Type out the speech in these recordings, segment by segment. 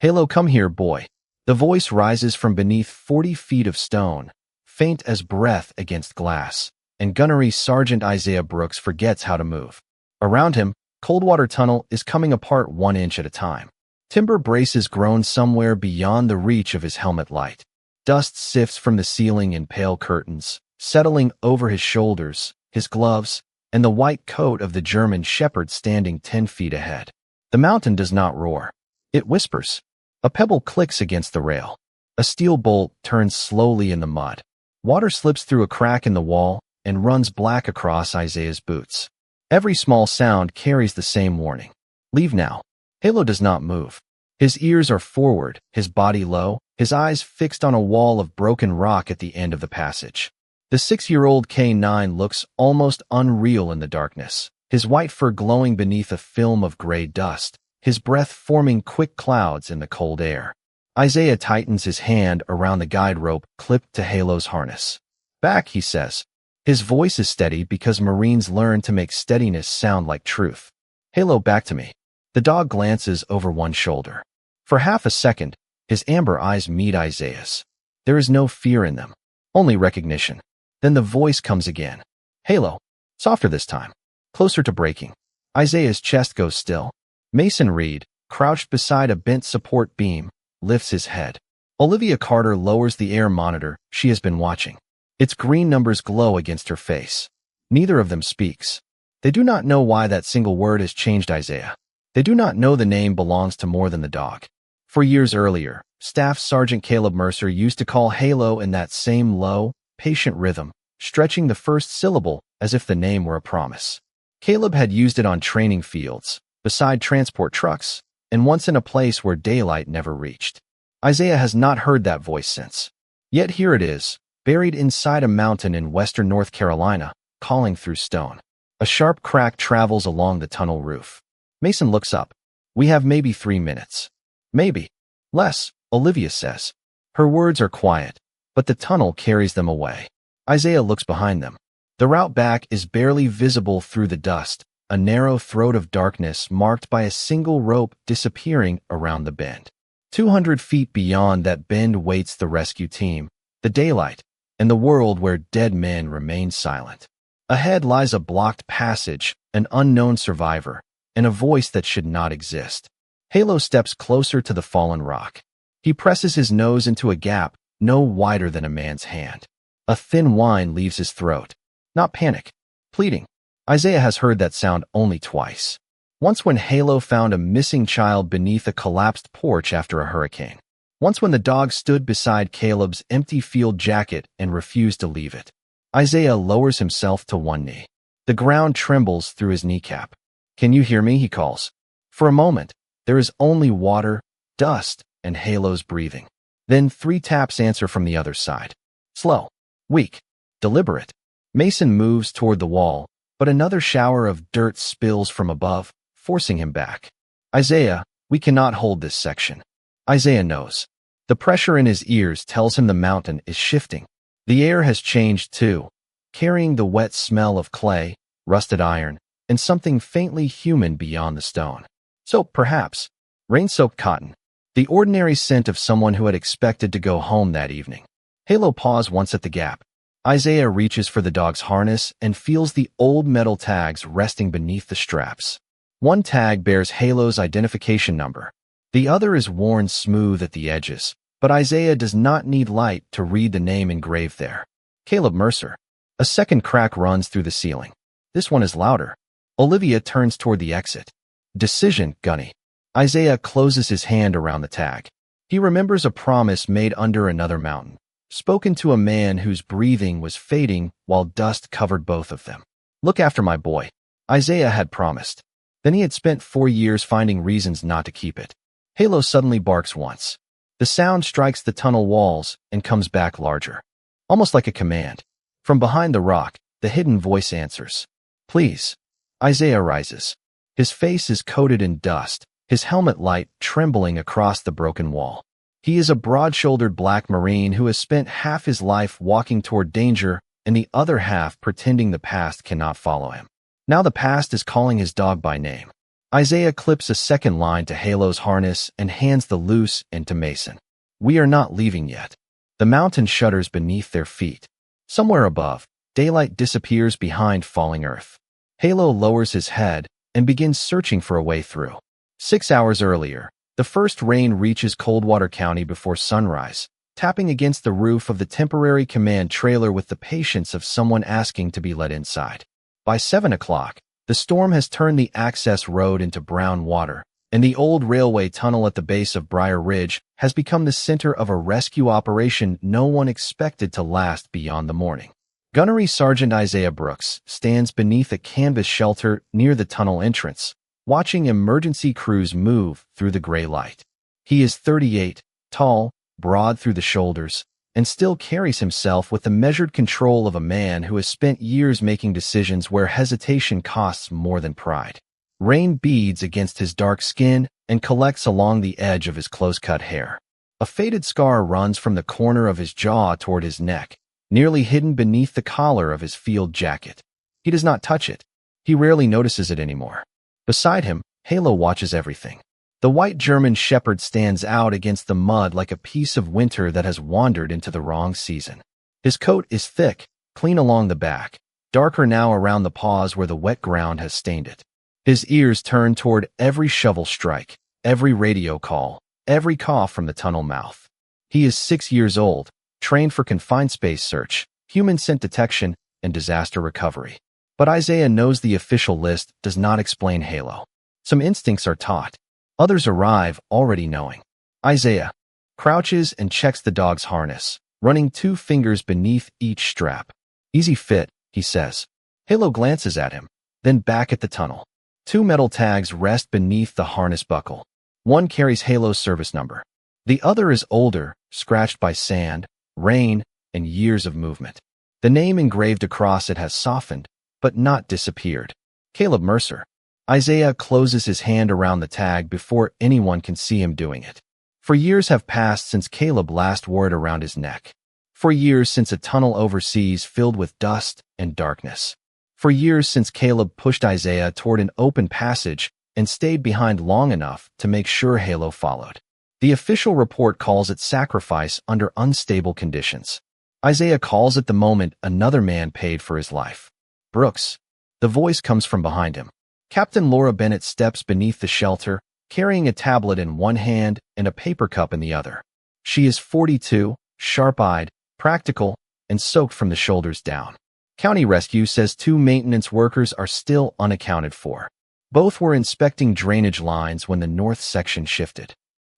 Halo, come here, boy. The voice rises from beneath 40 feet of stone, faint as breath against glass, and Gunnery Sergeant Isaiah Brooks forgets how to move. Around him, Coldwater Tunnel is coming apart 1 inch at a time. Timber braces groan somewhere beyond the reach of his helmet light. Dust sifts from the ceiling in pale curtains, settling over his shoulders, his gloves, and the white coat of the German shepherd standing 10 feet ahead. The mountain does not roar. It whispers. A pebble clicks against the rail. A steel bolt turns slowly in the mud. Water slips through a crack in the wall and runs black across Isaiah's boots. Every small sound carries the same warning. Leave now. Halo does not move. His ears are forward, his body low, his eyes fixed on a wall of broken rock at the end of the passage. The 6-year-old K9 looks almost unreal in the darkness, his white fur glowing beneath a film of gray dust, his breath forming quick clouds in the cold air. Isaiah tightens his hand around the guide rope clipped to Halo's harness. Back, he says. His voice is steady because Marines learn to make steadiness sound like truth. Halo, back to me. The dog glances over one shoulder. For half a second, his amber eyes meet Isaiah's. There is no fear in them, only recognition. Then the voice comes again. Halo, softer this time, closer to breaking. Isaiah's chest goes still. Mason Reed, crouched beside a bent support beam, lifts his head. Olivia Carter lowers the air monitor she has been watching. Its green numbers glow against her face. Neither of them speaks. They do not know why that single word has changed Isaiah. They do not know the name belongs to more than the dog. For years earlier, Staff Sergeant Caleb Mercer used to call Halo in that same low, patient rhythm, stretching the first syllable as if the name were a promise. Caleb had used it on training fields, beside transport trucks, and once in a place where daylight never reached. Isaiah has not heard that voice since. Yet here it is, buried inside a mountain in western North Carolina, calling through stone. A sharp crack travels along the tunnel roof. Mason looks up. We have maybe 3 minutes. Maybe. Less, Olivia says. Her words are quiet, but the tunnel carries them away. Isaiah looks behind them. The route back is barely visible through the dust, a narrow throat of darkness marked by a single rope disappearing around the bend. 200 feet beyond that bend waits the rescue team, the daylight, and the world where dead men remain silent. Ahead lies a blocked passage, an unknown survivor, and a voice that should not exist. Halo steps closer to the fallen rock. He presses his nose into a gap no wider than a man's hand. A thin whine leaves his throat. Not panic. Pleading. Isaiah has heard that sound only twice. Once when Halo found a missing child beneath a collapsed porch after a hurricane. Once when the dog stood beside Caleb's empty field jacket and refused to leave it. Isaiah lowers himself to one knee. The ground trembles through his kneecap. Can you hear me? He calls. For a moment, there is only water, dust, and Halo's breathing. Then 3 taps answer from the other side. Slow, weak, deliberate. Mason moves toward the wall, but another shower of dirt spills from above, forcing him back. Isaiah, we cannot hold this section. Isaiah knows. The pressure in his ears tells him the mountain is shifting. The air has changed too, carrying the wet smell of clay, rusted iron, and something faintly human beyond the stone. So, perhaps, rain-soaked cotton, the ordinary scent of someone who had expected to go home that evening. Halo paused once at the gap. Isaiah reaches for the dog's harness and feels the old metal tags resting beneath the straps. One tag bears Halo's identification number. The other is worn smooth at the edges, but Isaiah does not need light to read the name engraved there. Caleb Mercer. A second crack runs through the ceiling. This one is louder. Olivia turns toward the exit. Decision, Gunny. Isaiah closes his hand around the tag. He remembers a promise made under another mountain, spoken to a man whose breathing was fading while dust covered both of them. Look after my boy. Isaiah had promised. Then he had spent 4 years finding reasons not to keep it. Halo suddenly barks once. The sound strikes the tunnel walls and comes back larger. Almost like a command. From behind the rock, the hidden voice answers. Please. Isaiah rises. His face is coated in dust, his helmet light trembling across the broken wall. He is a broad-shouldered black Marine who has spent half his life walking toward danger and the other half pretending the past cannot follow him. Now the past is calling his dog by name. Isaiah clips a second line to Halo's harness and hands the loose end to Mason. We are not leaving yet. The mountain shudders beneath their feet. Somewhere above, daylight disappears behind falling earth. Halo lowers his head and begins searching for a way through. 6 hours earlier, the first rain reaches Coldwater County before sunrise, tapping against the roof of the temporary command trailer with the patience of someone asking to be let inside. By 7 o'clock, the storm has turned the access road into brown water, and the old railway tunnel at the base of Briar Ridge has become the center of a rescue operation no one expected to last beyond the morning. Gunnery Sergeant Isaiah Brooks stands beneath a canvas shelter near the tunnel entrance, watching emergency crews move through the gray light. He is 38, tall, broad through the shoulders, and still carries himself with the measured control of a man who has spent years making decisions where hesitation costs more than pride. Rain beads against his dark skin and collects along the edge of his close-cut hair. A faded scar runs from the corner of his jaw toward his neck, nearly hidden beneath the collar of his field jacket. He does not touch it. He rarely notices it anymore. Beside him, Halo watches everything. The white German shepherd stands out against the mud like a piece of winter that has wandered into the wrong season. His coat is thick, clean along the back, darker now around the paws where the wet ground has stained it. His ears turn toward every shovel strike, every radio call, every cough from the tunnel mouth. He is 6 years old, trained for confined space search, human scent detection, and disaster recovery. But Isaiah knows the official list does not explain Halo. Some instincts are taught. Others arrive already knowing. Isaiah crouches and checks the dog's harness, running 2 fingers beneath each strap. Easy fit, he says. Halo glances at him, then back at the tunnel. 2 metal tags rest beneath the harness buckle. One carries Halo's service number. The other is older, scratched by sand, rain, and years of movement. The name engraved across it has softened, but not disappeared. Caleb Mercer. Isaiah closes his hand around the tag before anyone can see him doing it. For years have passed since Caleb last wore it around his neck. For years since a tunnel overseas filled with dust and darkness. For years since Caleb pushed Isaiah toward an open passage and stayed behind long enough to make sure Halo followed. The official report calls it sacrifice under unstable conditions. Isaiah calls it the moment another man paid for his life. Brooks. The voice comes from behind him. Captain Laura Bennett steps beneath the shelter, carrying a tablet in one hand and a paper cup in the other. She is 42, sharp-eyed, practical, and soaked from the shoulders down. County Rescue says 2 maintenance workers are still unaccounted for. Both were inspecting drainage lines when the north section shifted.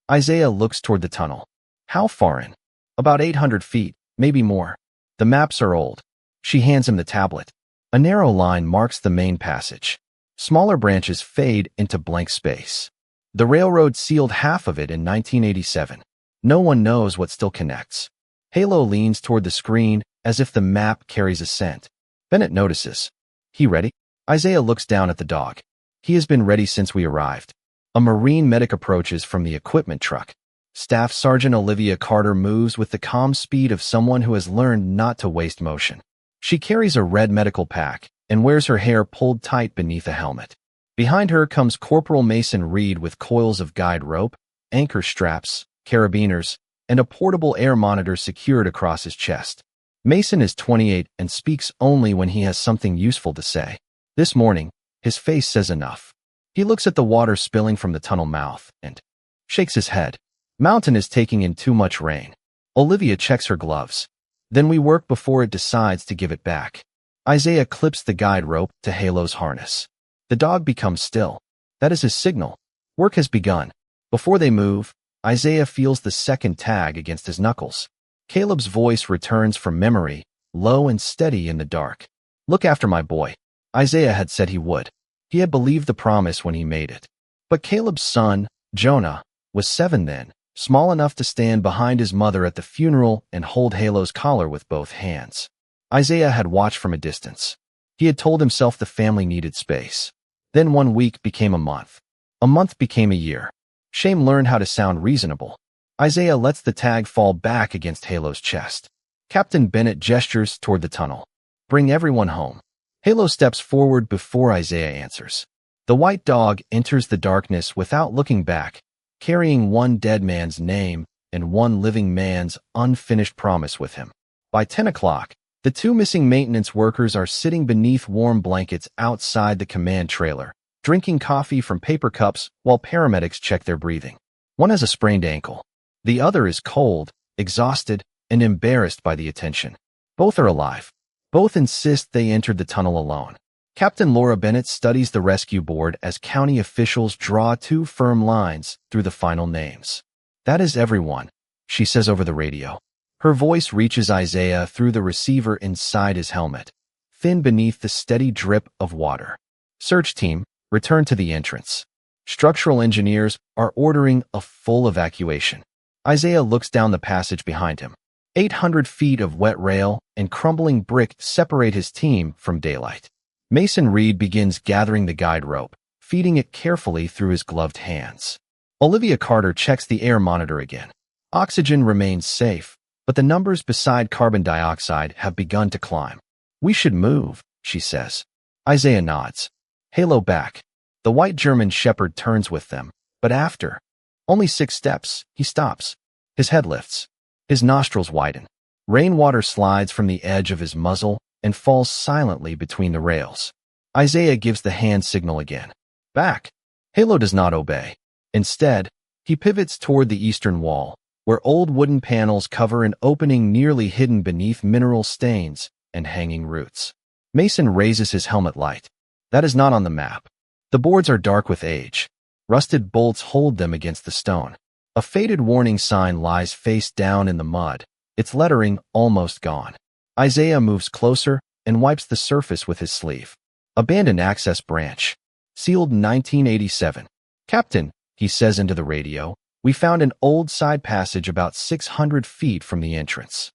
Isaiah looks toward the tunnel. How far in? About 800 feet, maybe more. The maps are old. She hands him the tablet. A narrow line marks the main passage. Smaller branches fade into blank space. The railroad sealed half of it in 1987. No one knows what still connects. Halo leans toward the screen as if the map carries a scent. Bennett notices. He ready? Isaiah looks down at the dog. He has been ready since we arrived. A Marine medic approaches from the equipment truck. Staff Sergeant Olivia Carter moves with the calm speed of someone who has learned not to waste motion. She carries a red medical pack and wears her hair pulled tight beneath a helmet. Behind her comes Corporal Mason Reed with coils of guide rope, anchor straps, carabiners, and a portable air monitor secured across his chest. Mason is 28 and speaks only when he has something useful to say. This morning, his face says enough. He looks at the water spilling from the tunnel mouth and shakes his head. Mountain is taking in too much rain. Olivia checks her gloves. Then we work before it decides to give it back. Isaiah clips the guide rope to Halo's harness. The dog becomes still. That is his signal. Work has begun. Before they move, Isaiah feels the second tag against his knuckles. Caleb's voice returns from memory, low and steady in the dark. Look after my boy. Isaiah had said he would. He had believed the promise when he made it. But Caleb's son, Jonah, was 7 then, small enough to stand behind his mother at the funeral and hold Halo's collar with both hands. Isaiah had watched from a distance. He had told himself the family needed space. Then 1 week became a month. A month became a year. Shame learned how to sound reasonable. Isaiah lets the tag fall back against Halo's chest. Captain Bennett gestures toward the tunnel. Bring everyone home. Halo steps forward before Isaiah answers. The white dog enters the darkness without looking back, carrying one dead man's name and one living man's unfinished promise with him. By 10 o'clock, the two missing maintenance workers are sitting beneath warm blankets outside the command trailer, drinking coffee from paper cups while paramedics check their breathing. One has a sprained ankle. The other is cold, exhausted, and embarrassed by the attention. Both are alive. Both insist they entered the tunnel alone. Captain Laura Bennett studies the rescue board as county officials draw two firm lines through the final names. "That is everyone," she says over the radio. Her voice reaches Isaiah through the receiver inside his helmet, thin beneath the steady drip of water. "Search team, return to the entrance. Structural engineers are ordering a full evacuation." Isaiah looks down the passage behind him. 800 feet of wet rail and crumbling brick separate his team from daylight. Mason Reed begins gathering the guide rope, feeding it carefully through his gloved hands. Olivia Carter checks the air monitor again. Oxygen remains safe, but the numbers beside carbon dioxide have begun to climb. "We should move," she says. Isaiah nods. "Halo back." The white German shepherd turns with them, but after only 6 steps, he stops. His head lifts. His nostrils widen. Rainwater slides from the edge of his muzzle and falls silently between the rails. Isaiah gives the hand signal again. "Back." Halo does not obey. Instead, he pivots toward the eastern wall, where old wooden panels cover an opening nearly hidden beneath mineral stains and hanging roots. Mason raises his helmet light. That is not on the map. The boards are dark with age. Rusted bolts hold them against the stone. A faded warning sign lies face down in the mud, its lettering almost gone. Isaiah moves closer and wipes the surface with his sleeve. "Abandoned access branch. Sealed 1987. Captain," he says into the radio, "we found an old side passage about 600 feet from the entrance."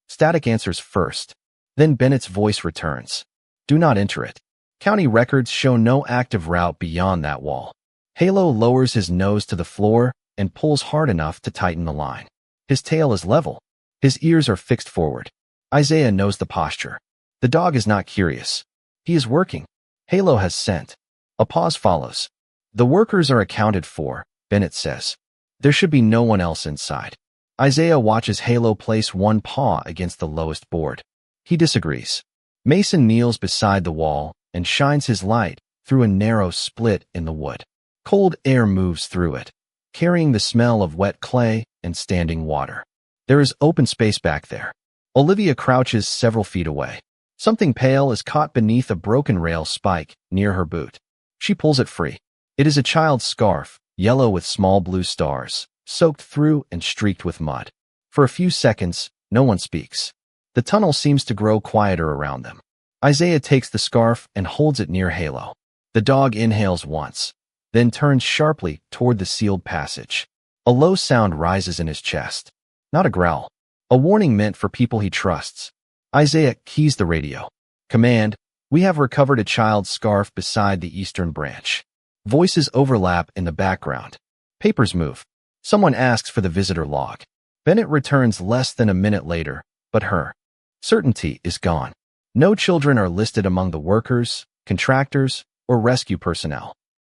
Static answers first. Then Bennett's voice returns. "Do not enter it. County records show no active route beyond that wall." Halo lowers his nose to the floor and pulls hard enough to tighten the line. His tail is level. His ears are fixed forward. Isaiah knows the posture. The dog is not curious. He is working. Halo has scent. A pause follows. "The workers are accounted for," Bennett says. "There should be no one else inside." Isaiah watches Halo place one paw against the lowest board. He disagrees. Mason kneels beside the wall and shines his light through a narrow split in the wood. Cold air moves through it, carrying the smell of wet clay and standing water. There is open space back there. Olivia crouches several feet away. Something pale is caught beneath a broken rail spike near her boot. She pulls it free. It is a child's scarf, yellow with small blue stars, soaked through and streaked with mud. For a few seconds, no one speaks. The tunnel seems to grow quieter around them. Isaiah takes the scarf and holds it near Halo. The dog inhales once, then turns sharply toward the sealed passage. A low sound rises in his chest. Not a growl. A warning meant for people he trusts. Isaiah keys the radio. "Command, we have recovered a child's scarf beside the eastern branch." Voices overlap in the background. Papers move. Someone asks for the visitor log. Bennett returns less than a minute later, but her certainty is gone. No children are listed among the workers, contractors, or rescue personnel.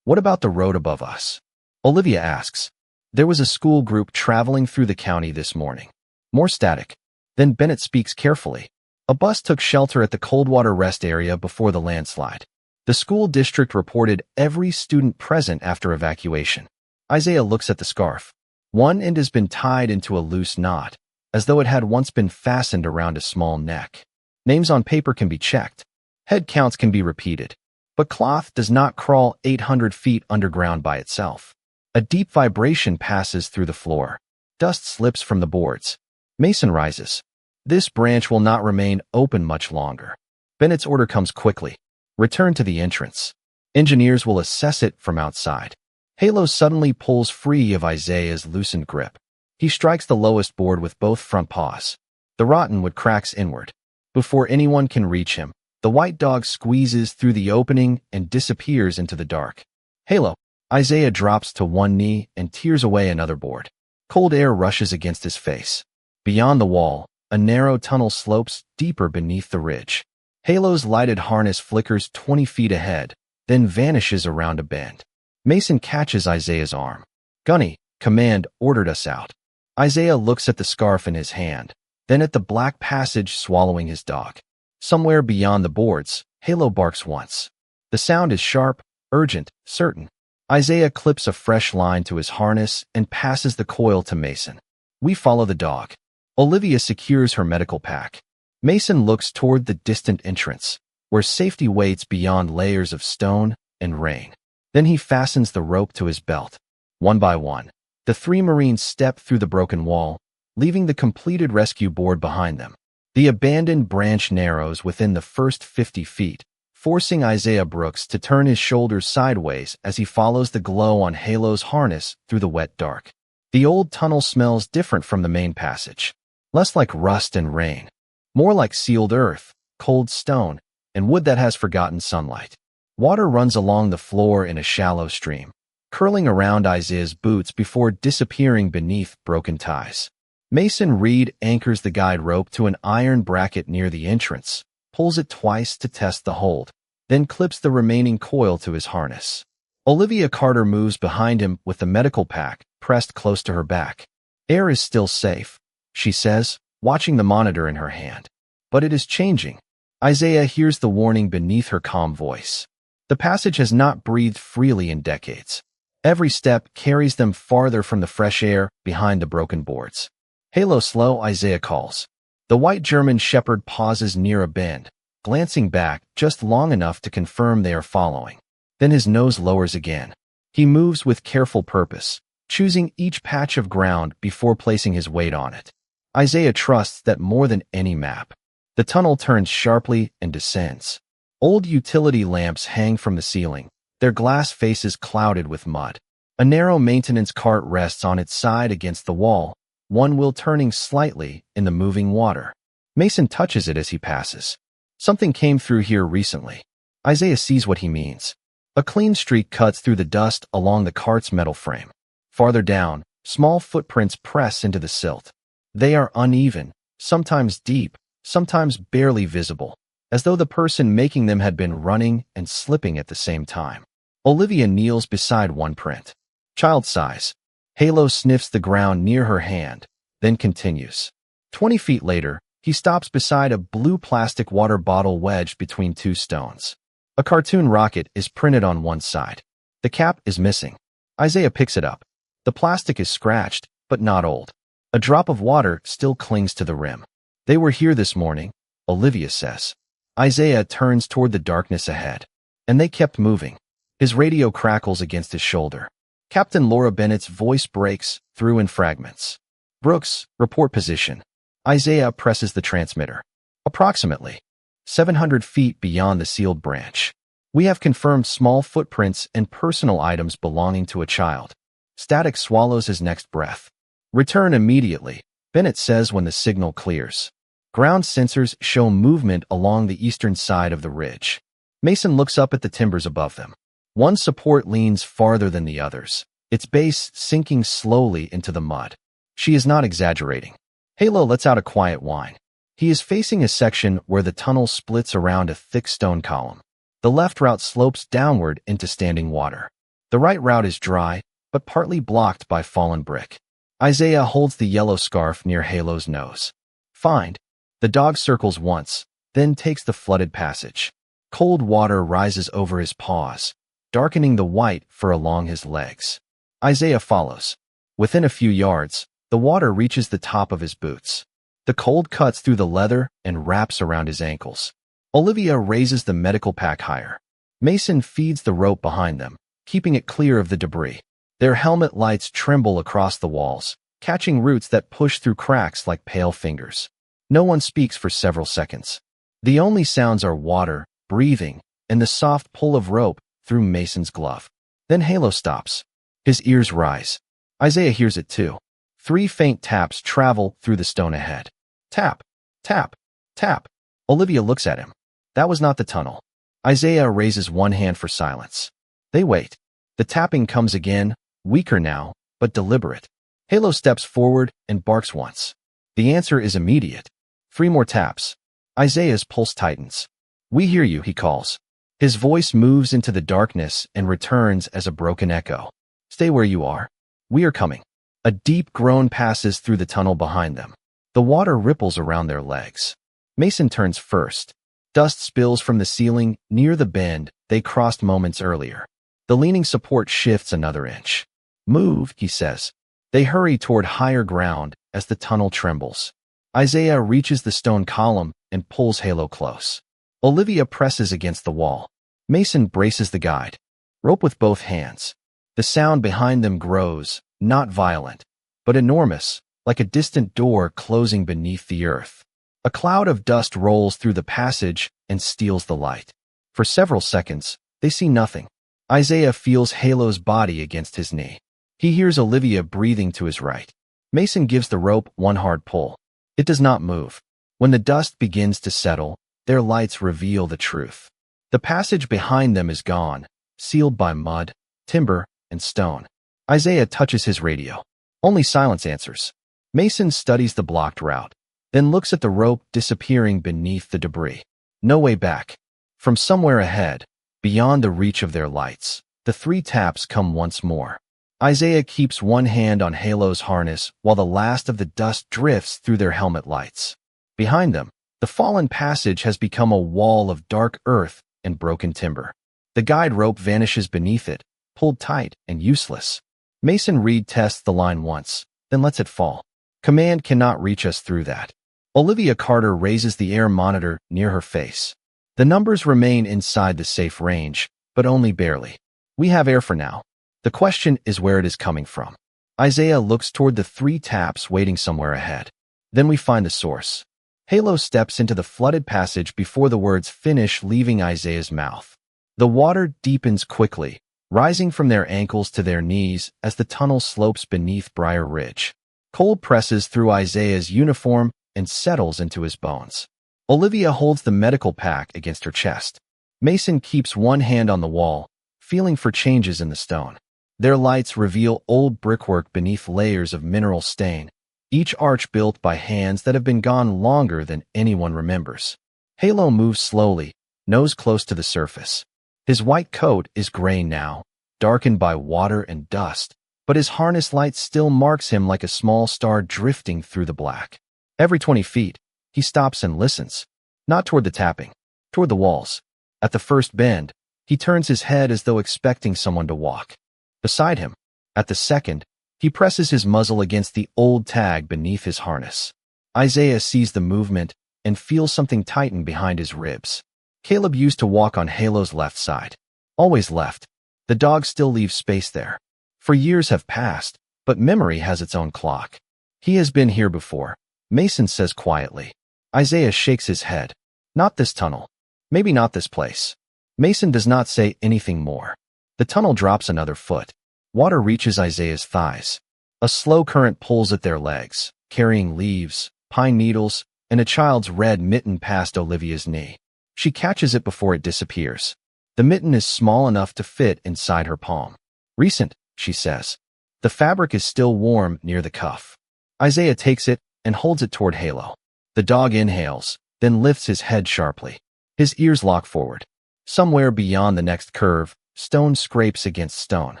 "What about the road above us?" Olivia asks. "There was a school group traveling through the county this morning." More static. Then Bennett speaks carefully. "A bus took shelter at the Coldwater Rest area before the landslide. The school district reported every student present after evacuation." Isaiah looks at the scarf. One end has been tied into a loose knot, as though it had once been fastened around a small neck. Names on paper can be checked. Head counts can be repeated. But cloth does not crawl 800 feet underground by itself. A deep vibration passes through the floor. Dust slips from the boards. Mason rises. "This branch will not remain open much longer." Bennett's order comes quickly. "Return to the entrance. Engineers will assess it from outside." Halo suddenly pulls free of Isaiah's loosened grip. He strikes the lowest board with both front paws. The rottenwood cracks inward. Before anyone can reach him, the white dog squeezes through the opening and disappears into the dark. "Halo." Isaiah drops to one knee and tears away another board. Cold air rushes against his face. Beyond the wall, a narrow tunnel slopes deeper beneath the ridge. Halo's lighted harness flickers 20 feet ahead, then vanishes around a bend. Mason catches Isaiah's arm. "Gunny, command ordered us out." Isaiah looks at the scarf in his hand, then at the black passage swallowing his dog. Somewhere beyond the boards, Halo barks once. The sound is sharp, urgent, certain. Isaiah clips a fresh line to his harness and passes the coil to Mason. We follow the dog. Olivia secures her medical pack. Mason looks toward the distant entrance, where safety waits beyond layers of stone and rain. Then he fastens the rope to his belt. One by one, the three Marines step through the broken wall, leaving the completed rescue board behind them. The abandoned branch narrows within the first 50 feet, forcing Isaiah Brooks to turn his shoulders sideways as he follows the glow on Halo's harness through the wet dark. The old tunnel smells different from the main passage, less like rust and rain, more like sealed earth, cold stone, and wood that has forgotten sunlight. Water runs along the floor in a shallow stream, curling around Isaiah's boots before disappearing beneath broken ties. Mason Reed anchors the guide rope to an iron bracket near the entrance, pulls it twice to test the hold, then clips the remaining coil to his harness. Olivia Carter moves behind him with the medical pack pressed close to her back. "Air is still safe," she says, watching the monitor in her hand. "But it is changing." Isaiah hears the warning beneath her calm voice. The passage has not breathed freely in decades. Every step carries them farther from the fresh air behind the broken boards. "Halo slow," Isaiah calls. The white German shepherd pauses near a bend, glancing back just long enough to confirm they are following. Then his nose lowers again. He moves with careful purpose, choosing each patch of ground before placing his weight on it. Isaiah trusts that more than any map. The tunnel turns sharply and descends. Old utility lamps hang from the ceiling, their glass faces clouded with mud. A narrow maintenance cart rests on its side against the wall, one wheel turning slightly in the moving water. Mason touches it as he passes. Something came through here recently. Isaiah sees what he means. A clean streak cuts through the dust along the cart's metal frame. Farther down, small footprints press into the silt. They are uneven, sometimes deep, sometimes barely visible, as though the person making them had been running and slipping at the same time. Olivia kneels beside one print. Child size. Halo sniffs the ground near her hand, then continues. 20 feet later, he stops beside a blue plastic water bottle wedged between two stones. A cartoon rocket is printed on one side. The cap is missing. Isaiah picks it up. The plastic is scratched, but not old. A drop of water still clings to the rim. "They were here this morning," Olivia says. Isaiah turns toward the darkness ahead. "And they kept moving." His radio crackles against his shoulder. Captain Laura Bennett's voice breaks through in fragments. "Brooks, report position." Isaiah presses the transmitter. "Approximately 700 feet beyond the sealed branch. We have confirmed small footprints and personal items belonging to a child." Static swallows his next breath. "Return immediately," Bennett says when the signal clears. Ground sensors show movement along the eastern side of the ridge. Mason looks up at the timbers above them. One support leans farther than the others, its base sinking slowly into the mud. She is not exaggerating. Halo lets out a quiet whine. He is facing a section where the tunnel splits around a thick stone column. The left route slopes downward into standing water. The right route is dry, but partly blocked by fallen brick. Isaiah holds the yellow scarf near Halo's nose. "Find." The dog circles once, then takes the flooded passage. Cold water rises over his paws, darkening the white fur along his legs. Isaiah follows. Within a few yards, the water reaches the top of his boots. The cold cuts through the leather and wraps around his ankles. Olivia raises the medical pack higher. Mason feeds the rope behind them, keeping it clear of the debris. Their helmet lights tremble across the walls, catching roots that push through cracks like pale fingers. No one speaks for several seconds. The only sounds are water, breathing, and the soft pull of rope through Mason's glove. Then Halo stops. His ears rise. Isaiah hears it too. 3 faint taps travel through the stone ahead. Tap, tap, tap. Olivia looks at him. That was not the tunnel. Isaiah raises one hand for silence. They wait. The tapping comes again, weaker now, but deliberate. Halo steps forward and barks once. The answer is immediate. 3 more taps. Isaiah's pulse tightens. "We hear you," he calls. His voice moves into the darkness and returns as a broken echo. Stay where you are. We are coming. A deep groan passes through the tunnel behind them. The water ripples around their legs. Mason turns first. Dust spills from the ceiling near the bend they crossed moments earlier. The leaning support shifts another inch. Move, he says. They hurry toward higher ground as the tunnel trembles. Isaiah reaches the stone column and pulls Halo close. Olivia presses against the wall. Mason braces the guide. Rope with both hands. The sound behind them grows, not violent, but enormous, like a distant door closing beneath the earth. A cloud of dust rolls through the passage and steals the light. For several seconds, they see nothing. Isaiah feels Halo's body against his knee. He hears Olivia breathing to his right. Mason gives the rope one hard pull. It does not move. When the dust begins to settle, their lights reveal the truth. The passage behind them is gone, sealed by mud, timber, and stone. Isaiah touches his radio. Only silence answers. Mason studies the blocked route, then looks at the rope disappearing beneath the debris. No way back. From somewhere ahead, beyond the reach of their lights, the three taps come once more. Isaiah keeps one hand on Halo's harness while the last of the dust drifts through their helmet lights. Behind them, the fallen passage has become a wall of dark earth and broken timber. The guide rope vanishes beneath it, pulled tight and useless. Mason Reed tests the line once, then lets it fall. Command cannot reach us through that. Olivia Carter raises the air monitor near her face. The numbers remain inside the safe range, but only barely. We have air for now. The question is where it is coming from. Isaiah looks toward the three taps waiting somewhere ahead. Then we find the source. Halo steps into the flooded passage before the words finish leaving Isaiah's mouth. The water deepens quickly, rising from their ankles to their knees as the tunnel slopes beneath Briar Ridge. Cold presses through Isaiah's uniform and settles into his bones. Olivia holds the medical pack against her chest. Mason keeps one hand on the wall, feeling for changes in the stone. Their lights reveal old brickwork beneath layers of mineral stain, each arch built by hands that have been gone longer than anyone remembers. Halo moves slowly, nose close to the surface. His white coat is gray now, darkened by water and dust, but his harness light still marks him like a small star drifting through the black. Every 20 feet, he stops and listens, not toward the tapping, toward the walls. At the first bend, he turns his head as though expecting someone to walk beside him. At the second, he presses his muzzle against the old tag beneath his harness. Isaiah sees the movement and feels something tighten behind his ribs. Caleb used to walk on Halo's left side. Always left. The dog still leaves space there. For years have passed, but memory has its own clock. He has been here before, Mason says quietly. Isaiah shakes his head. Not this tunnel. Maybe not this place. Mason does not say anything more. The tunnel drops another foot. Water reaches Isaiah's thighs. A slow current pulls at their legs, carrying leaves, pine needles, and a child's red mitten past Olivia's knee. She catches it before it disappears. The mitten is small enough to fit inside her palm. Recent, she says. The fabric is still warm near the cuff. Isaiah takes it and holds it toward Halo. The dog inhales, then lifts his head sharply. His ears lock forward. Somewhere beyond the next curve, stone scrapes against stone.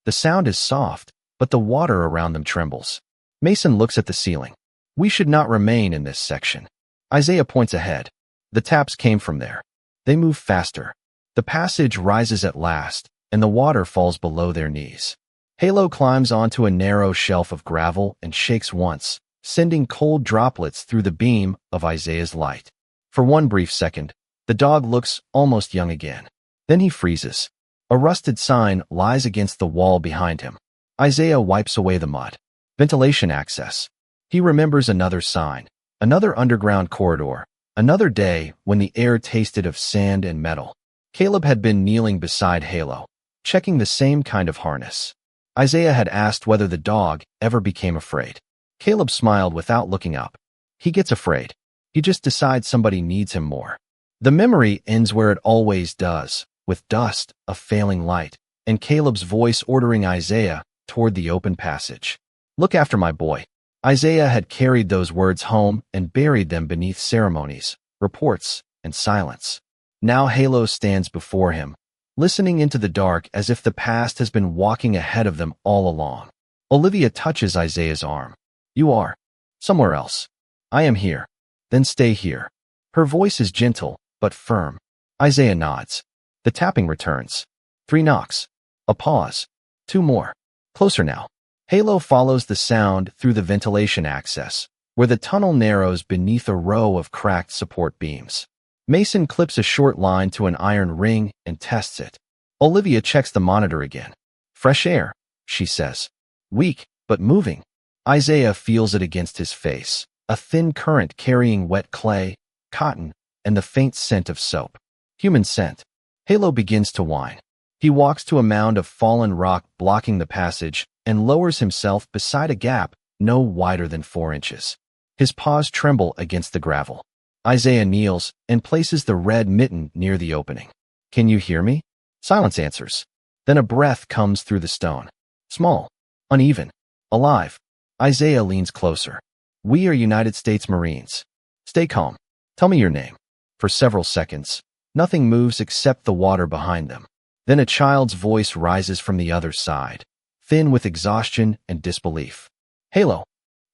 The sound is soft, but the water around them trembles. Mason looks at the ceiling. We should not remain in this section. Isaiah points ahead. The taps came from there. They move faster. The passage rises at last, and the water falls below their knees. Halo climbs onto a narrow shelf of gravel and shakes once, sending cold droplets through the beam of Isaiah's light. For one brief second, the dog looks almost young again. Then he freezes. A rusted sign lies against the wall behind him. Isaiah wipes away the mud. Ventilation access. He remembers another sign, another underground corridor, another day when the air tasted of sand and metal. Caleb had been kneeling beside Halo, checking the same kind of harness. Isaiah had asked whether the dog ever became afraid. Caleb smiled without looking up. He gets afraid. He just decides somebody needs him more. The memory ends where it always does, with dust, a failing light, and Caleb's voice ordering Isaiah toward the open passage. Look after my boy. Isaiah had carried those words home and buried them beneath ceremonies, reports, and silence. Now Halo stands before him, listening into the dark as if the past has been walking ahead of them all along. Olivia touches Isaiah's arm. You are somewhere else. I am here. Then stay here. Her voice is gentle, but firm. Isaiah nods. The tapping returns. 3 knocks. A pause. 2 more. Closer now. Halo follows the sound through the ventilation access, where the tunnel narrows beneath a row of cracked support beams. Mason clips a short line to an iron ring and tests it. Olivia checks the monitor again. Fresh air, she says. Weak, but moving. Isaiah feels it against his face, a thin current carrying wet clay, cotton, and the faint scent of soap. Human scent. Halo begins to whine. He walks to a mound of fallen rock blocking the passage and lowers himself beside a gap no wider than 4 inches. His paws tremble against the gravel. Isaiah kneels and places the red mitten near the opening. Can you hear me? Silence answers. Then a breath comes through the stone. Small, uneven, alive. Isaiah leans closer. We are United States Marines. Stay calm. Tell me your name. For several seconds, nothing moves except the water behind them. Then a child's voice rises from the other side, thin with exhaustion and disbelief. Halo.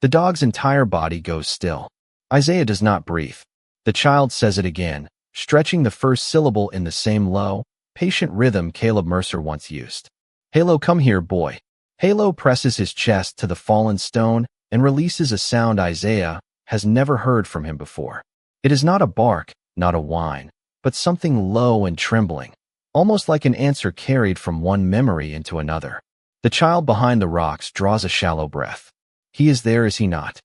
The dog's entire body goes still. Isaiah does not breathe. The child says it again, stretching the first syllable in the same low, patient rhythm Caleb Mercer once used. Halo, come here, boy. Halo presses his chest to the fallen stone and releases a sound Isaiah has never heard from him before. It is not a bark, not a whine, but something low and trembling, almost like an answer carried from one memory into another. The child behind the rocks draws a shallow breath. He is there, is he not?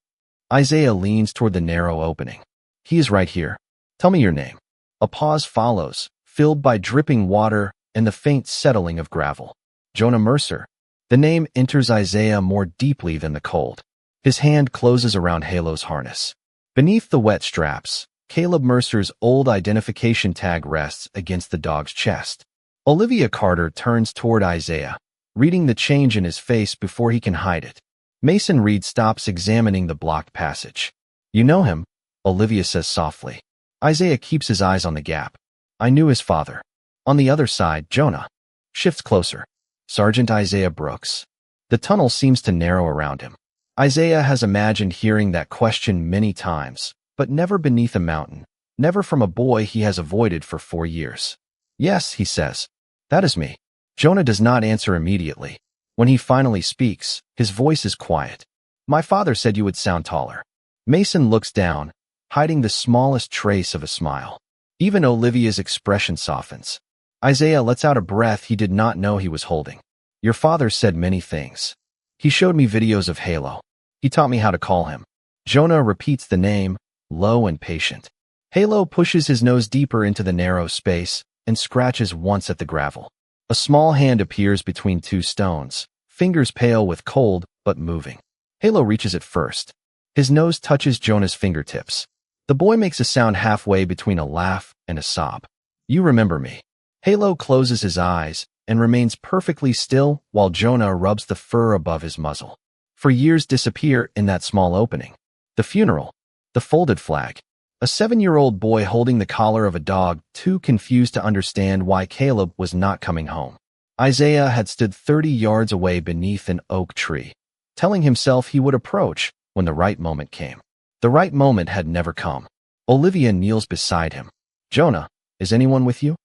Isaiah leans toward the narrow opening. He is right here. Tell me your name. A pause follows, filled by dripping water and the faint settling of gravel. Jonah Mercer. The name enters Isaiah more deeply than the cold. His hand closes around Halo's harness. Beneath the wet straps, Caleb Mercer's old identification tag rests against the dog's chest. Olivia Carter turns toward Isaiah, reading the change in his face before he can hide it. Mason Reed stops examining the blocked passage. You know him, Olivia says softly. Isaiah keeps his eyes on the gap. I knew his father. On the other side, Jonah shifts closer. Sergeant Isaiah Brooks. The tunnel seems to narrow around him. Isaiah has imagined hearing that question many times, but never beneath a mountain, never from a boy he has avoided for 4 years. Yes, he says. That is me. Jonah does not answer immediately. When he finally speaks, his voice is quiet. My father said you would sound taller. Mason looks down, hiding the smallest trace of a smile. Even Olivia's expression softens. Isaiah lets out a breath he did not know he was holding. Your father said many things. He showed me videos of Halo. He taught me how to call him. Jonah repeats the name, low and patient. Halo pushes his nose deeper into the narrow space and scratches once at the gravel. A small hand appears between 2 stones, fingers pale with cold but moving. Halo reaches it first. His nose touches Jonah's fingertips. The boy makes a sound halfway between a laugh and a sob. You remember me. Halo closes his eyes and remains perfectly still while Jonah rubs the fur above his muzzle. For years disappear in that small opening. The funeral. The folded flag. A 7-year-old boy holding the collar of a dog, too confused to understand why Caleb was not coming home. Isaiah had stood 30 yards away beneath an oak tree, telling himself he would approach when the right moment came. The right moment had never come. Olivia kneels beside him. Jonah, is anyone with you?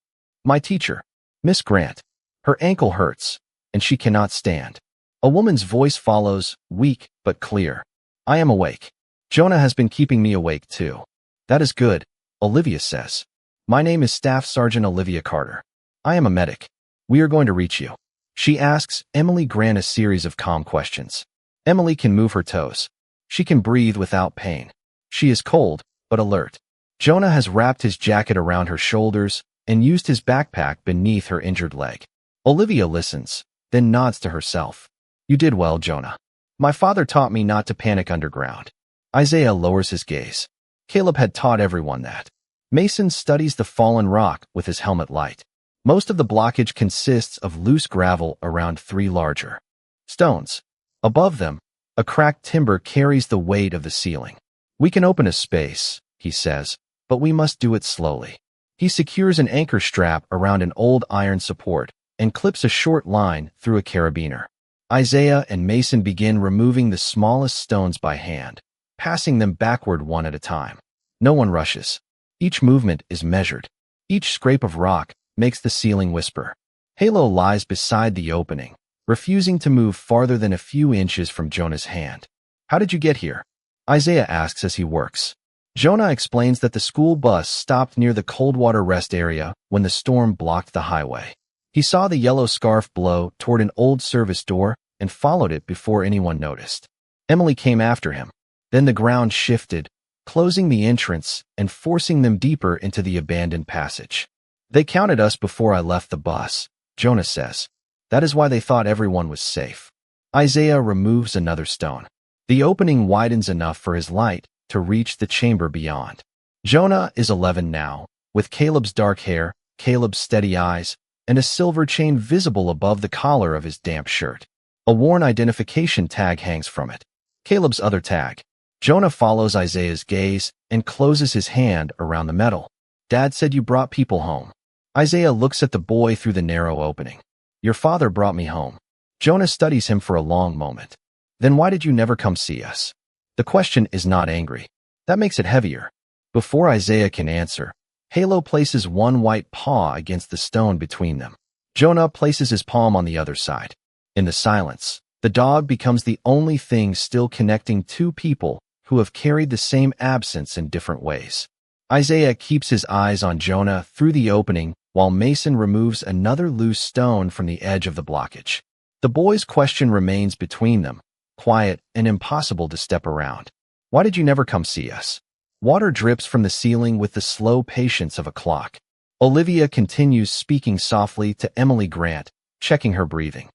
My teacher, Miss Grant. Her ankle hurts, and she cannot stand. A woman's voice follows, weak but clear. I am awake. Jonah has been keeping me awake too. That is good, Olivia says. My name is Staff Sergeant Olivia Carter. I am a medic. We are going to reach you. She asks Emily Grant a series of calm questions. Emily can move her toes. She can breathe without pain. She is cold, but alert. Jonah has wrapped his jacket around her shoulders and used his backpack beneath her injured leg. Olivia listens, then nods to herself. You did well, Jonah. My father taught me not to panic underground. Isaiah lowers his gaze. Caleb had taught everyone that. Mason studies the fallen rock with his helmet light. Most of the blockage consists of loose gravel around 3 larger stones. Above them, a cracked timber carries the weight of the ceiling. We can open a space, he says, but we must do it slowly. He secures an anchor strap around an old iron support and clips a short line through a carabiner. Isaiah and Mason begin removing the smallest stones by hand, passing them backward one at a time. No one rushes. Each movement is measured. Each scrape of rock makes the ceiling whisper. Halo lies beside the opening, refusing to move farther than a few inches from Jonah's hand. "How did you get here?" Isaiah asks as he works. Jonah explains that the school bus stopped near the Coldwater rest area when the storm blocked the highway. He saw the yellow scarf blow toward an old service door and followed it before anyone noticed. Emily came after him. Then the ground shifted, closing the entrance and forcing them deeper into the abandoned passage. "They counted us before I left the bus," Jonah says. "That is why they thought everyone was safe." Isaiah removes another stone. The opening widens enough for his light to reach the chamber beyond. Jonah is 11 now, with Caleb's dark hair, Caleb's steady eyes, and a silver chain visible above the collar of his damp shirt. A worn identification tag hangs from it. Caleb's other tag. Jonah follows Isaiah's gaze and closes his hand around the metal. "Dad said you brought people home." Isaiah looks at the boy through the narrow opening. "Your father brought me home." Jonah studies him for a long moment. "Then why did you never come see us?" The question is not angry. That makes it heavier. Before Isaiah can answer, Halo places one white paw against the stone between them. Jonah places his palm on the other side. In the silence, the dog becomes the only thing still connecting two people who have carried the same absence in different ways. Isaiah keeps his eyes on Jonah through the opening while Mason removes another loose stone from the edge of the blockage. The boy's question remains between them, quiet and impossible to step around. "Why did you never come see us?" Water drips from the ceiling with the slow patience of a clock. Olivia continues speaking softly to Emily Grant, checking her breathing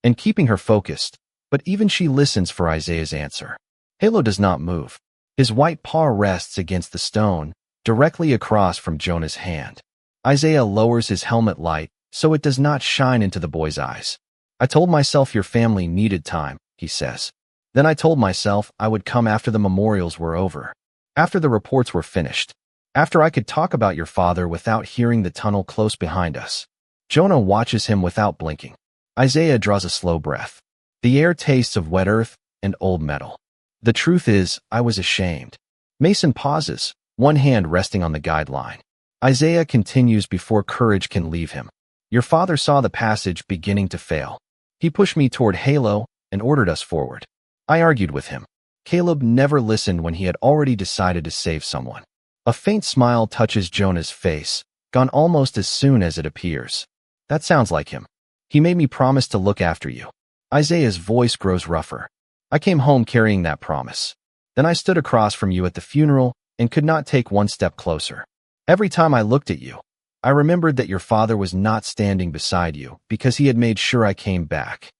and keeping her focused, but even she listens for Isaiah's answer. Halo does not move. His white paw rests against the stone, directly across from Jonah's hand. Isaiah lowers his helmet light so it does not shine into the boy's eyes. "I told myself your family needed time," he says. "Then I told myself I would come after the memorials were over, after the reports were finished, after I could talk about your father without hearing the tunnel close behind us." Jonah watches him without blinking. Isaiah draws a slow breath. The air tastes of wet earth and old metal. "The truth is, I was ashamed." Mason pauses, one hand resting on the guideline. Isaiah continues before courage can leave him. "Your father saw the passage beginning to fail. He pushed me toward Halo and ordered us forward. I argued with him. Caleb never listened when he had already decided to save someone." A faint smile touches Jonah's face, gone almost as soon as it appears. "That sounds like him. He made me promise to look after you." Isaiah's voice grows rougher. "I came home carrying that promise. Then I stood across from you at the funeral and could not take one step closer. Every time I looked at you, I remembered that your father was not standing beside you because he had made sure I came back."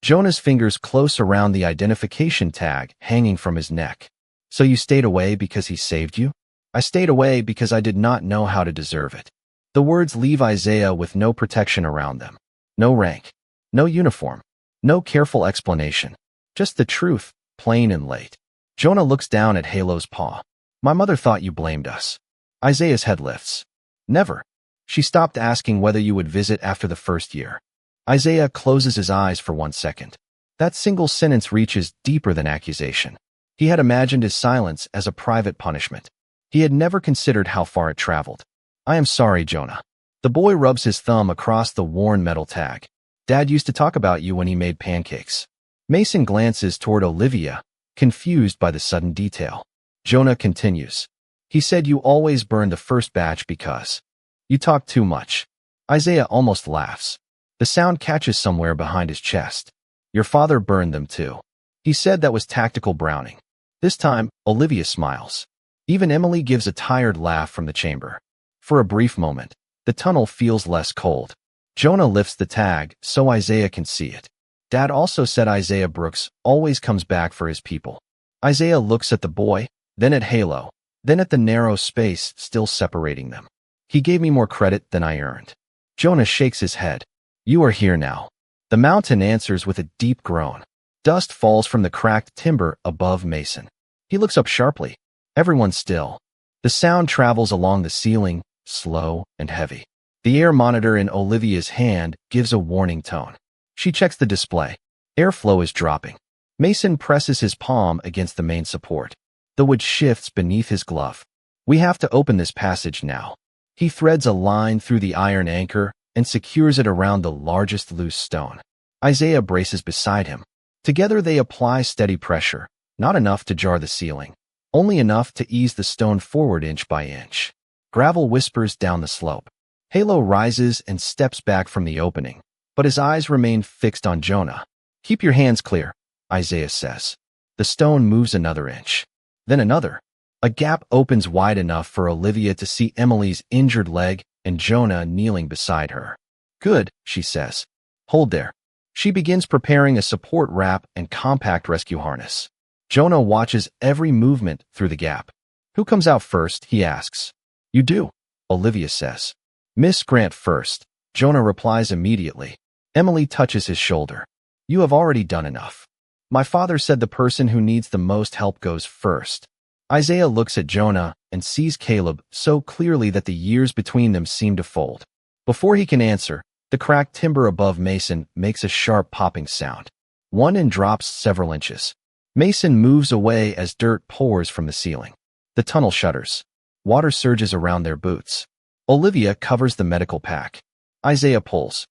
Jonah's fingers close around the identification tag hanging from his neck. "So you stayed away because he saved you?" "I stayed away because I did not know how to deserve it." The words leave Isaiah with no protection around them. No rank. No uniform. No careful explanation. Just the truth, plain and late. Jonah looks down at Halo's paw. "My mother thought you blamed us." Isaiah's head lifts. "Never. She stopped asking whether you would visit after the first year." Isaiah closes his eyes for 1 second. That single sentence reaches deeper than accusation. He had imagined his silence as a private punishment. He had never considered how far it traveled. "I am sorry, Jonah." The boy rubs his thumb across the worn metal tag. "Dad used to talk about you when he made pancakes." Mason glances toward Olivia, confused by the sudden detail. Jonah continues. "He said you always burned the first batch because you talked too much." Isaiah almost laughs. The sound catches somewhere behind his chest. "Your father burned them too. He said that was tactical browning." This time, Olivia smiles. Even Emily gives a tired laugh from the chamber. For a brief moment, the tunnel feels less cold. Jonah lifts the tag so Isaiah can see it. "Dad also said Isaiah Brooks always comes back for his people." Isaiah looks at the boy, then at Halo, then at the narrow space still separating them. "He gave me more credit than I earned." Jonah shakes his head. "You are here now." The mountain answers with a deep groan. Dust falls from the cracked timber above Mason. He looks up sharply. Everyone's still. The sound travels along the ceiling, slow and heavy. The air monitor in Olivia's hand gives a warning tone. She checks the display. Airflow is dropping. Mason presses his palm against the main support. The wood shifts beneath his glove. We have to open this passage now. He threads a line through the iron anchor and secures it around the largest loose stone. Isaiah braces beside him. Together they apply steady pressure, not enough to jar the ceiling, only enough to ease the stone forward inch by inch. Gravel whispers down the slope. Halo rises and steps back from the opening, but his eyes remain fixed on Jonah. Keep your hands clear, Isaiah says. The stone moves another inch. Then another. A gap opens wide enough for Olivia to see Emily's injured leg and Jonah kneeling beside her. Good, she says. Hold there. She begins preparing a support wrap and compact rescue harness. Jonah watches every movement through the gap. Who comes out first, he asks. You do, Olivia says. Miss Grant first, Jonah replies immediately. Emily touches his shoulder. You have already done enough. My father said the person who needs the most help goes first. Isaiah looks at Jonah and sees Caleb so clearly that the years between them seem to fold. Before he can answer, the cracked timber above Mason makes a sharp popping sound. One end drops several inches. Mason moves away as dirt pours from the ceiling. The tunnel shudders. Water surges around their boots. Olivia covers the medical pack. Isaiah pulls.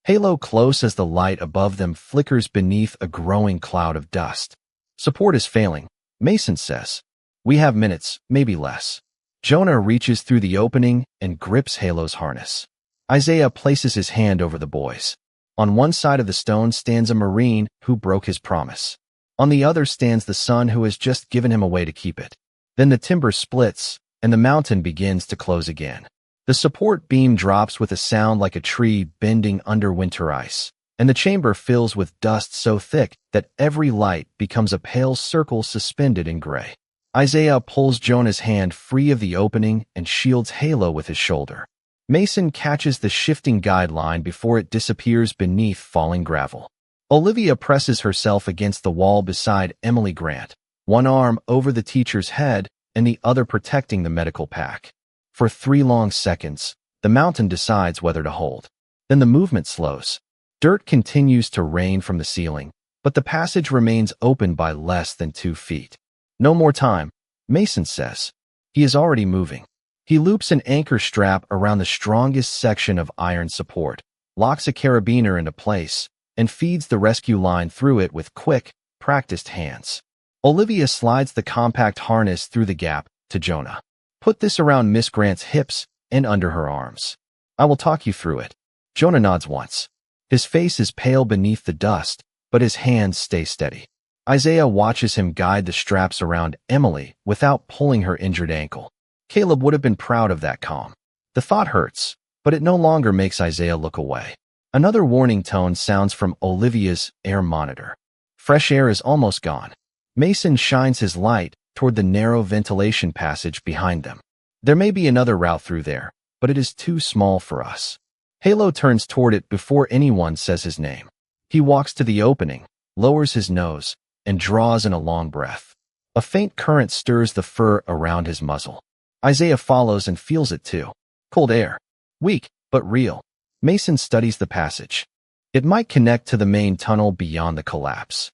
Halo close as the light above them flickers beneath a growing cloud of dust. Support is failing, Mason says. We have minutes, maybe less. Jonah reaches through the opening and grips Halo's harness. Isaiah places his hand over the boys. On one side of the stone stands a Marine who broke his promise. On the other stands the son who has just given him a way to keep it. Then the timber splits, and the mountain begins to close again. The support beam drops with a sound like a tree bending under winter ice, and the chamber fills with dust so thick that every light becomes a pale circle suspended in gray. Isaiah pulls Jonah's hand free of the opening and shields Halo with his shoulder. Mason catches the shifting guideline before it disappears beneath falling gravel. Olivia presses herself against the wall beside Emily Grant, one arm over the teacher's head and the other protecting the medical pack. For 3 long seconds, the mountain decides whether to hold. Then the movement slows. Dirt continues to rain from the ceiling, but the passage remains open by less than 2 feet. No more time, Mason says. He is already moving. He loops an anchor strap around the strongest section of iron support, locks a carabiner into place, and feeds the rescue line through it with quick, practiced hands. Olivia slides the compact harness through the gap to Jonah. Put this around Miss Grant's hips and under her arms. I will talk you through it. Jonah nods once. His face is pale beneath the dust, but his hands stay steady. Isaiah watches him guide the straps around Emily without pulling her injured ankle. Caleb would have been proud of that calm. The thought hurts, but it no longer makes Isaiah look away. Another warning tone sounds from Olivia's air monitor. Fresh air is almost gone. Mason shines his light toward the narrow ventilation passage behind them. There may be another route through there, but it is too small for us. Halo turns toward it before anyone says his name. He walks to the opening, lowers his nose, and draws in a long breath. A faint current stirs the fur around his muzzle. Isaiah follows and feels it too. Cold air. Weak, but real. Mason studies the passage. It might connect to the main tunnel beyond the collapse.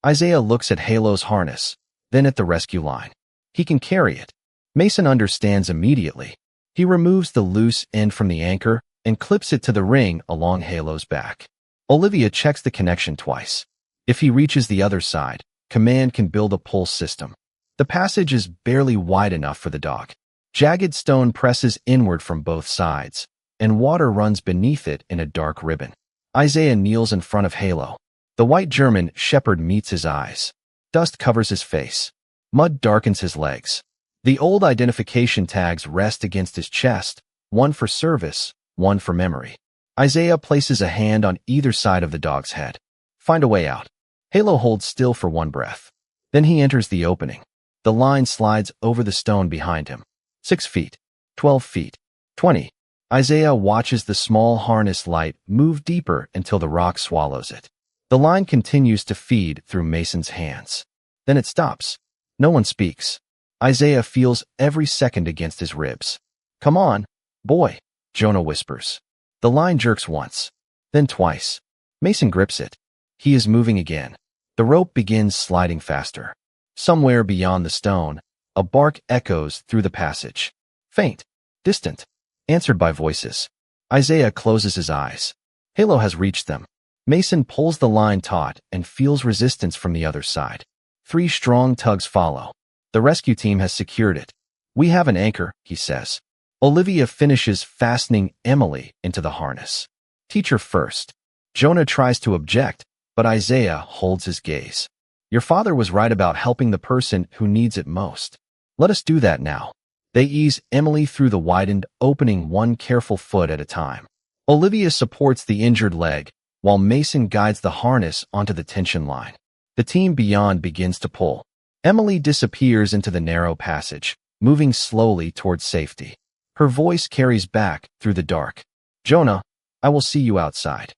Isaiah looks at Halo's harness, then at the rescue line. He can carry it. Mason understands immediately. He removes the loose end from the anchor and clips it to the ring along Halo's back. Olivia checks the connection twice. If he reaches the other side, Command can build a pull system. The passage is barely wide enough for the dog. Jagged stone presses inward from both sides, and water runs beneath it in a dark ribbon. Isaiah kneels in front of Halo. The white German shepherd meets his eyes. Dust covers his face. Mud darkens his legs. The old identification tags rest against his chest, one for service, one for memory. Isaiah places a hand on either side of the dog's head. Find a way out. Halo holds still for one breath. Then he enters the opening. The line slides over the stone behind him. 6 feet, 12 feet, 20. Isaiah watches the small harness light move deeper until the rock swallows it. The line continues to feed through Mason's hands. Then it stops. No one speaks. Isaiah feels every second against his ribs. Come on, Boy, Jonah whispers. The line jerks once, then twice. Mason grips it. He is moving again. The rope begins sliding faster. Somewhere beyond the stone, a bark echoes through the passage. Faint, distant, answered by voices. Isaiah closes his eyes. Halo has reached them. Mason pulls the line taut and feels resistance from the other side. 3 strong tugs follow. The rescue team has secured it. We have an anchor, he says. Olivia finishes fastening Emily into the harness. Teacher first. Jonah tries to object, but Isaiah holds his gaze. Your father was right about helping the person who needs it most. Let us do that now. They ease Emily through the widened opening, one careful foot at a time. Olivia supports the injured leg, while Mason guides the harness onto the tension line. The team beyond begins to pull. Emily disappears into the narrow passage, moving slowly towards safety. Her voice carries back through the dark. Jonah, I will see you outside.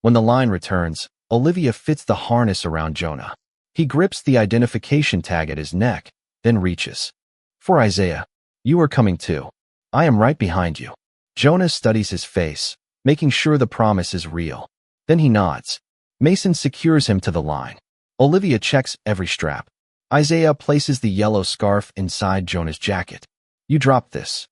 When the line returns, Olivia fits the harness around Jonah. He grips the identification tag at his neck, then reaches. For Isaiah, you are coming too. I am right behind you. Jonah studies his face, making sure the promise is real. Then he nods. Mason secures him to the line. Olivia checks every strap. Isaiah places the yellow scarf inside Jonah's jacket. You dropped this.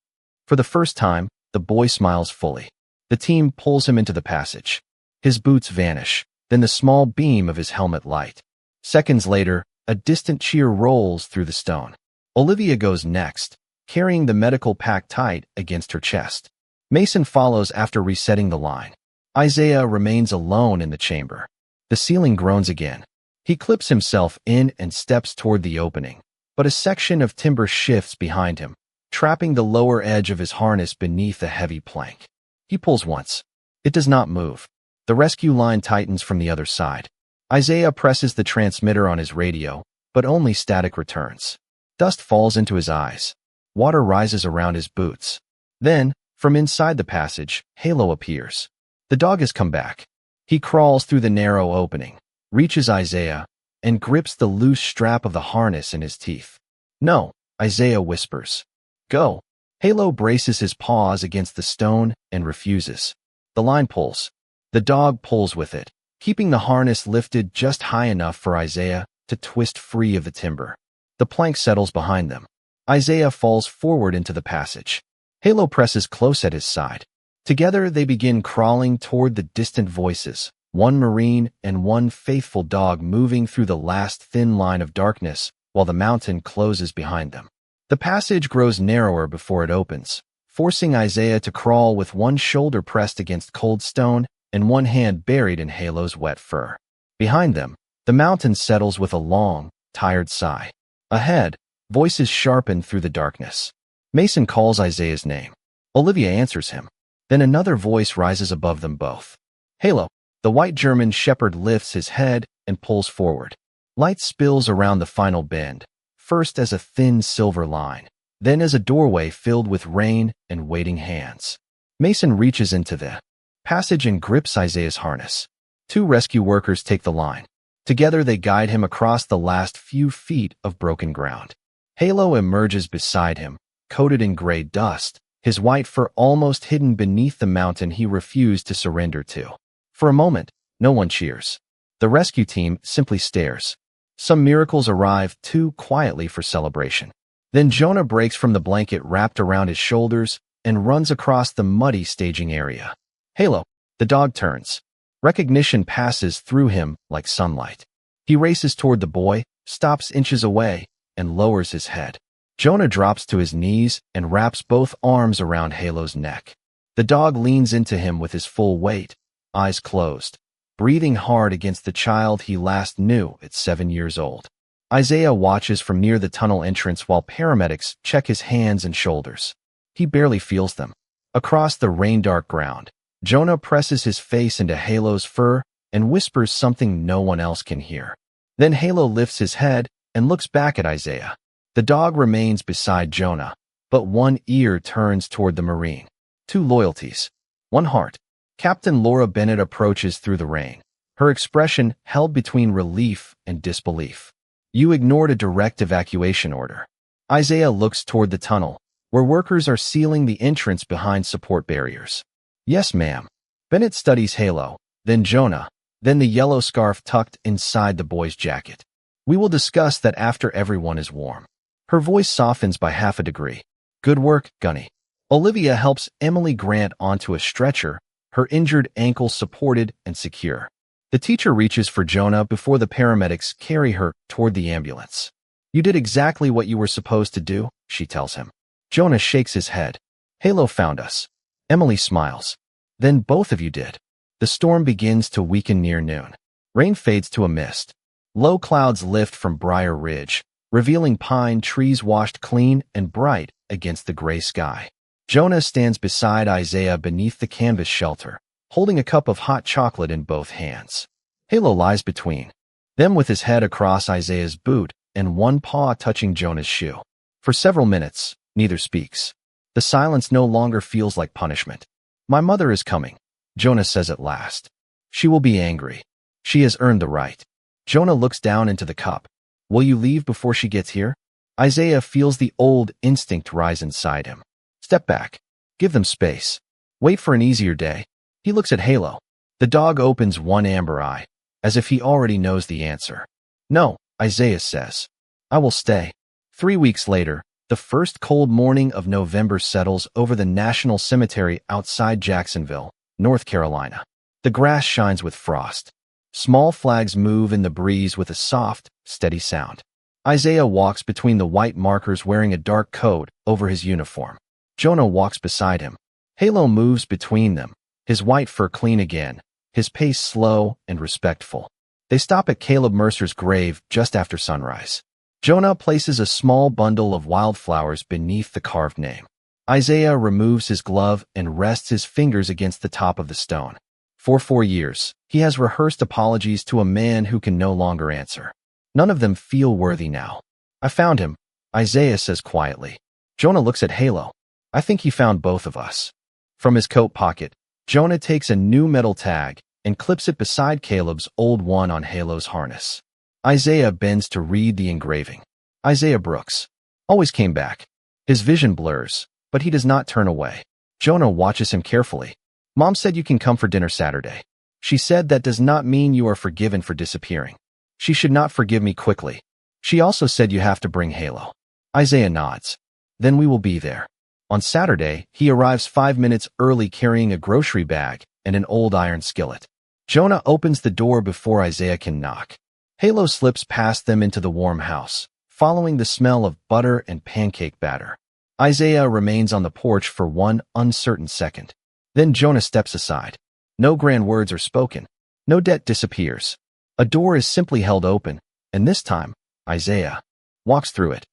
For the first time, the boy smiles fully. The team pulls him into the passage. His boots vanish, then the small beam of his helmet light. Seconds later, a distant cheer rolls through the stone. Olivia goes next, carrying the medical pack tight against her chest. Mason follows after resetting the line. Isaiah remains alone in the chamber. The ceiling groans again. He clips himself in and steps toward the opening, but a section of timber shifts behind him, trapping the lower edge of his harness beneath a heavy plank. He pulls once. It does not move. The rescue line tightens from the other side. Isaiah presses the transmitter on his radio, but only static returns. Dust falls into his eyes. Water rises around his boots. Then, from inside the passage, Halo appears. The dog has come back. He crawls through the narrow opening, reaches Isaiah, and grips the loose strap of the harness in his teeth. No, Isaiah whispers. Go. Halo braces his paws against the stone and refuses. The line pulls. The dog pulls with it, keeping the harness lifted just high enough for Isaiah to twist free of the timber. The plank settles behind them. Isaiah falls forward into the passage. Halo presses close at his side. Together they begin crawling toward the distant voices, one Marine and one faithful dog moving through the last thin line of darkness while the mountain closes behind them. The passage grows narrower before it opens, forcing Isaiah to crawl with one shoulder pressed against cold stone and one hand buried in Halo's wet fur. Behind them, the mountain settles with a long, tired sigh. Ahead, voices sharpen through the darkness. Mason calls Isaiah's name. Olivia answers him. Then another voice rises above them both. Halo. The white German shepherd lifts his head and pulls forward. Light spills around the final bend, first as a thin silver line, then as a doorway filled with rain and waiting hands. Mason reaches into the passage and grips Isaiah's harness. 2 rescue workers take the line. Together they guide him across the last few feet of broken ground. Halo emerges beside him, coated in gray dust, his white fur almost hidden beneath the mountain he refused to surrender to. For a moment, no one cheers. The rescue team simply stares. Some miracles arrive too quietly for celebration. Then Jonah breaks from the blanket wrapped around his shoulders and runs across the muddy staging area. Halo. The dog turns. Recognition passes through him like sunlight. He races toward the boy, stops inches away, and lowers his head. Jonah drops to his knees and wraps both arms around Halo's neck. The dog leans into him with his full weight, eyes closed, breathing hard against the child he last knew at 7 years old. Isaiah watches from near the tunnel entrance while paramedics check his hands and shoulders. He barely feels them. Across the rain-dark ground, Jonah presses his face into Halo's fur and whispers something no one else can hear. Then Halo lifts his head and looks back at Isaiah. The dog remains beside Jonah, but one ear turns toward the Marine. 2 loyalties. 1 heart. Captain Laura Bennett approaches through the rain, her expression held between relief and disbelief. You ignored a direct evacuation order. Isaiah looks toward the tunnel, where workers are sealing the entrance behind support barriers. Yes, ma'am. Bennett studies Halo, then Jonah, then the yellow scarf tucked inside the boy's jacket. We will discuss that after everyone is warm. Her voice softens by half a degree. Good work, Gunny. Olivia helps Emily Grant onto a stretcher, her injured ankle supported and secure. The teacher reaches for Jonah before the paramedics carry her toward the ambulance. You did exactly what you were supposed to do, she tells him. Jonah shakes his head. Halo found us. Emily smiles. Then both of you did. The storm begins to weaken near noon. Rain fades to a mist. Low clouds lift from Briar Ridge, revealing pine trees washed clean and bright against the gray sky. Jonah stands beside Isaiah beneath the canvas shelter, holding a cup of hot chocolate in both hands. Halo lies between them with his head across Isaiah's boot and one paw touching Jonah's shoe. For several minutes, neither speaks. The silence no longer feels like punishment. My mother is coming, Jonah says at last. She will be angry. She has earned the right. Jonah looks down into the cup. Will you leave before she gets here? Isaiah feels the old instinct rise inside him. Step back. Give them space. Wait for an easier day. He looks at Halo. The dog opens one amber eye, as if he already knows the answer. No, Isaiah says. I will stay. 3 weeks later, the first cold morning of November settles over the National Cemetery outside Jacksonville, North Carolina. The grass shines with frost. Small flags move in the breeze with a soft, steady sound. Isaiah walks between the white markers wearing a dark coat over his uniform. Jonah walks beside him. Halo moves between them, his white fur clean again, his pace slow and respectful. They stop at Caleb Mercer's grave just after sunrise. Jonah places a small bundle of wildflowers beneath the carved name. Isaiah removes his glove and rests his fingers against the top of the stone. For 4 years, he has rehearsed apologies to a man who can no longer answer. None of them feel worthy now. I found him, Isaiah says quietly. Jonah looks at Halo. I think he found both of us. From his coat pocket, Jonah takes a new metal tag and clips it beside Caleb's old one on Halo's harness. Isaiah bends to read the engraving. Isaiah Brooks. Always came back. His vision blurs, but he does not turn away. Jonah watches him carefully. Mom said you can come for dinner Saturday. She said that does not mean you are forgiven for disappearing. She should not forgive me quickly. She also said you have to bring Halo. Isaiah nods. Then we will be there. On Saturday, he arrives 5 minutes early carrying a grocery bag and an old iron skillet. Jonah opens the door before Isaiah can knock. Halo slips past them into the warm house, following the smell of butter and pancake batter. Isaiah remains on the porch for one uncertain second. Then Jonah steps aside. No grand words are spoken. No debt disappears. A door is simply held open, and this time, Isaiah walks through it.